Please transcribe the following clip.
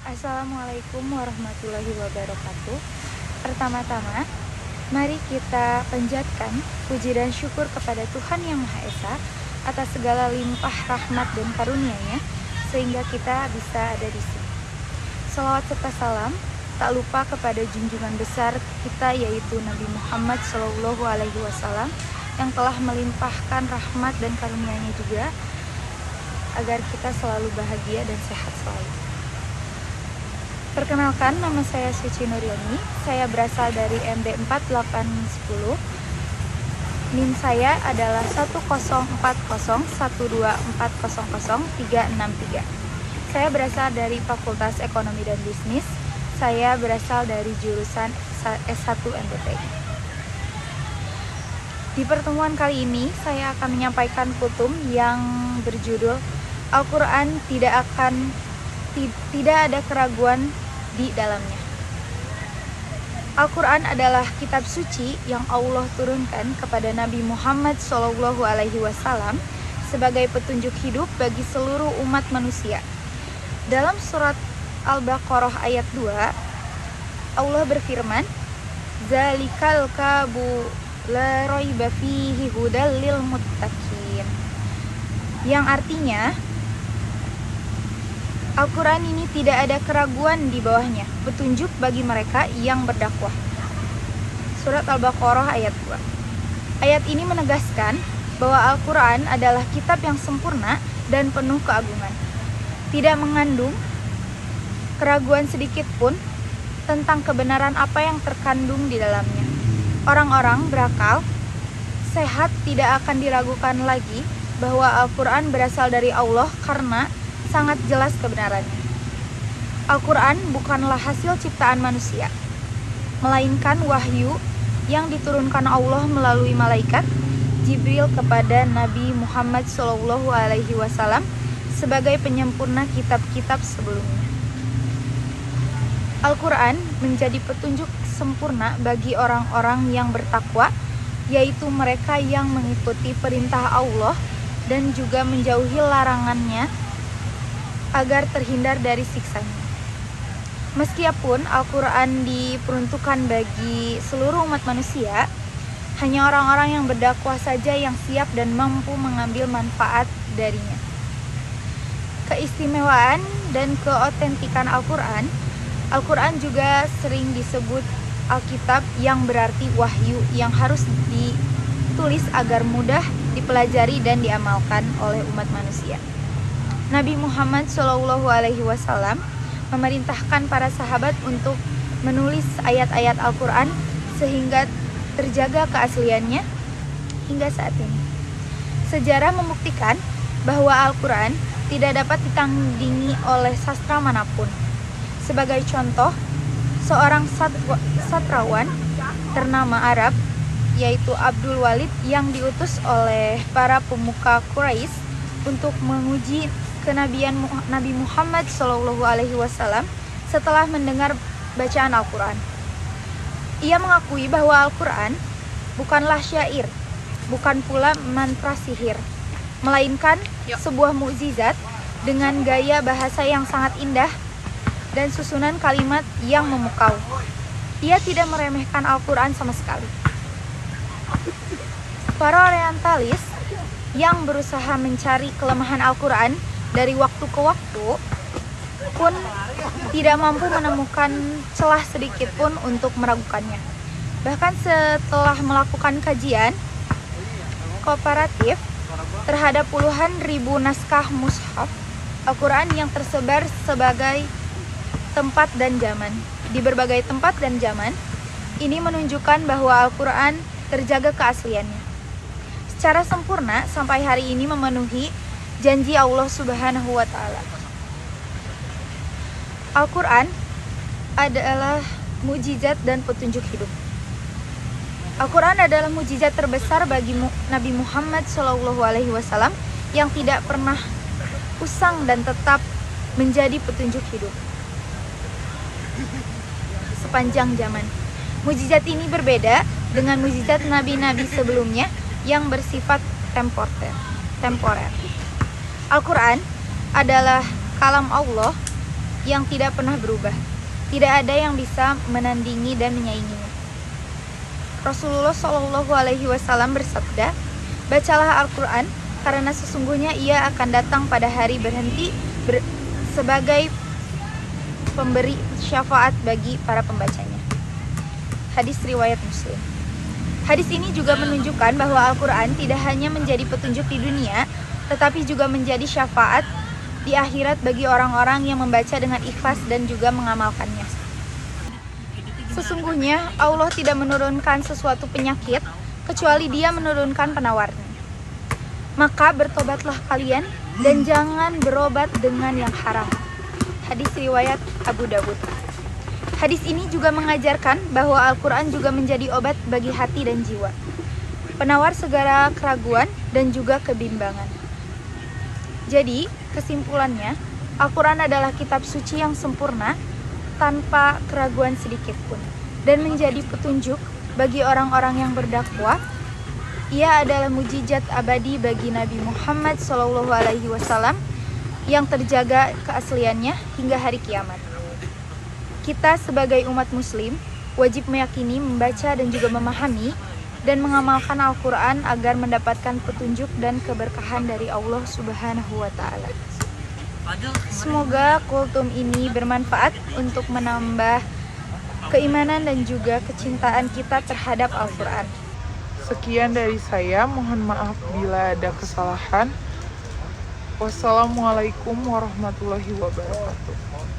Assalamualaikum warahmatullahi wabarakatuh. Pertama-tama, mari kita panjatkan puji dan syukur kepada Tuhan Yang Maha Esa atas segala limpah rahmat dan karunia-Nya sehingga kita bisa ada di sini. Salawat serta salam tak lupa kepada junjungan besar kita yaitu Nabi Muhammad SAW yang telah melimpahkan rahmat dan karunia-Nya juga agar kita selalu bahagia dan sehat selalu. Perkenalkan, nama saya Suci Nuryani. Saya berasal dari MD 4810. NIM saya adalah 1040124000363. Saya berasal dari Fakultas Ekonomi dan Bisnis. Saya berasal dari jurusan S1 MBTI. Di pertemuan kali ini, saya akan menyampaikan kutum yang berjudul Al-Quran tidak ada keraguan di dalamnya. Al-Quran adalah kitab suci yang Allah turunkan kepada Nabi Muhammad SAW sebagai petunjuk hidup bagi seluruh umat manusia. Dalam surat Al-Baqarah ayat 2, Allah berfirman, "Zalikal kabu la raiba fihi hudal lil muttaqin." Yang artinya, Al-Quran ini tidak ada keraguan di bawahnya, petunjuk bagi mereka yang berdakwah. Surat Al-Baqarah ayat 2. Ayat ini menegaskan bahwa Al-Quran adalah kitab yang sempurna dan penuh keagungan. Tidak mengandung keraguan sedikit pun tentang kebenaran apa yang terkandung di dalamnya. Orang-orang berakal sehat tidak akan diragukan lagi bahwa Al-Quran berasal dari Allah karena sangat jelas kebenarannya. Al-Quran bukanlah hasil ciptaan manusia, melainkan wahyu yang diturunkan Allah melalui malaikat Jibril kepada Nabi Muhammad SAW sebagai penyempurna kitab-kitab sebelumnya. Al-Quran menjadi petunjuk sempurna bagi orang-orang yang bertakwa, yaitu mereka yang mengikuti perintah Allah dan juga menjauhi larangannya agar terhindar dari siksanya. Meskipun Al-Quran diperuntukkan bagi seluruh umat manusia, hanya orang-orang yang berdakwah saja yang siap dan mampu mengambil manfaat darinya. Keistimewaan dan keotentikan Al-Quran, Al-Quran juga sering disebut Alkitab yang berarti wahyu yang harus ditulis agar mudah dipelajari dan diamalkan oleh umat manusia. Nabi Muhammad SAW memerintahkan para sahabat untuk menulis ayat-ayat Al-Quran sehingga terjaga keasliannya hingga saat ini. Sejarah membuktikan bahwa Al-Quran tidak dapat ditandingi oleh sastra manapun. Sebagai contoh, seorang sastrawan ternama Arab, yaitu Abdul Walid, yang diutus oleh para pemuka Quraisy untuk menguji kenabian Nabi Muhammad SAW setelah mendengar bacaan Al-Quran. Ia mengakui bahwa Al-Quran bukanlah syair, bukan pula mantra sihir, melainkan sebuah mukjizat dengan gaya bahasa yang sangat indah dan susunan kalimat yang memukau. Ia tidak meremehkan Al-Quran sama sekali. Para orientalis yang berusaha mencari kelemahan Al-Quran dari waktu ke waktu pun tidak mampu menemukan celah sedikit pun untuk meragukannya. Bahkan setelah melakukan kajian komparatif terhadap puluhan ribu naskah mushaf Al-Quran yang tersebar di berbagai tempat dan zaman, ini menunjukkan bahwa Al-Quran terjaga keasliannya secara sempurna sampai hari ini memenuhi janji Allah Subhanahu wa Ta'ala. Al-Quran adalah mukjizat dan petunjuk hidup. Al-Quran adalah mukjizat terbesar bagi Nabi Muhammad SAW yang tidak pernah usang dan tetap menjadi petunjuk hidup sepanjang zaman. Mukjizat ini berbeda dengan mukjizat nabi-nabi sebelumnya yang bersifat temporer. Al-Quran adalah kalam Allah yang tidak pernah berubah. Tidak ada yang bisa menandingi dan menyainginya. Rasulullah Shallallahu Alaihi Wasallam bersabda, bacalah Al-Quran karena sesungguhnya ia akan datang pada hari berhenti sebagai pemberi syafaat bagi para pembacanya. Hadis riwayat Muslim. Hadis ini juga menunjukkan bahwa Al-Quran tidak hanya menjadi petunjuk di dunia, tetapi juga menjadi syafaat di akhirat bagi orang-orang yang membaca dengan ikhlas dan juga mengamalkannya. Sesungguhnya Allah tidak menurunkan sesuatu penyakit kecuali Dia menurunkan penawarnya. Maka bertobatlah kalian dan jangan berobat dengan yang haram. Hadis riwayat Abu Dawud. Hadis ini juga mengajarkan bahwa Al-Quran juga menjadi obat bagi hati dan jiwa, penawar segala keraguan dan juga kebimbangan. Jadi, kesimpulannya, Al-Quran adalah kitab suci yang sempurna tanpa keraguan sedikit pun, dan menjadi petunjuk bagi orang-orang yang berdakwah. Ia adalah mukjizat abadi bagi Nabi Muhammad SAW yang terjaga keasliannya hingga hari kiamat. Kita sebagai umat muslim wajib meyakini, membaca dan juga memahami dan mengamalkan Al-Quran agar mendapatkan petunjuk dan keberkahan dari Allah Subhanahu wa Ta'ala. Semoga kultum ini bermanfaat untuk menambah keimanan dan juga kecintaan kita terhadap Al-Quran. Sekian dari saya, mohon maaf bila ada kesalahan. Wassalamualaikum warahmatullahi wabarakatuh.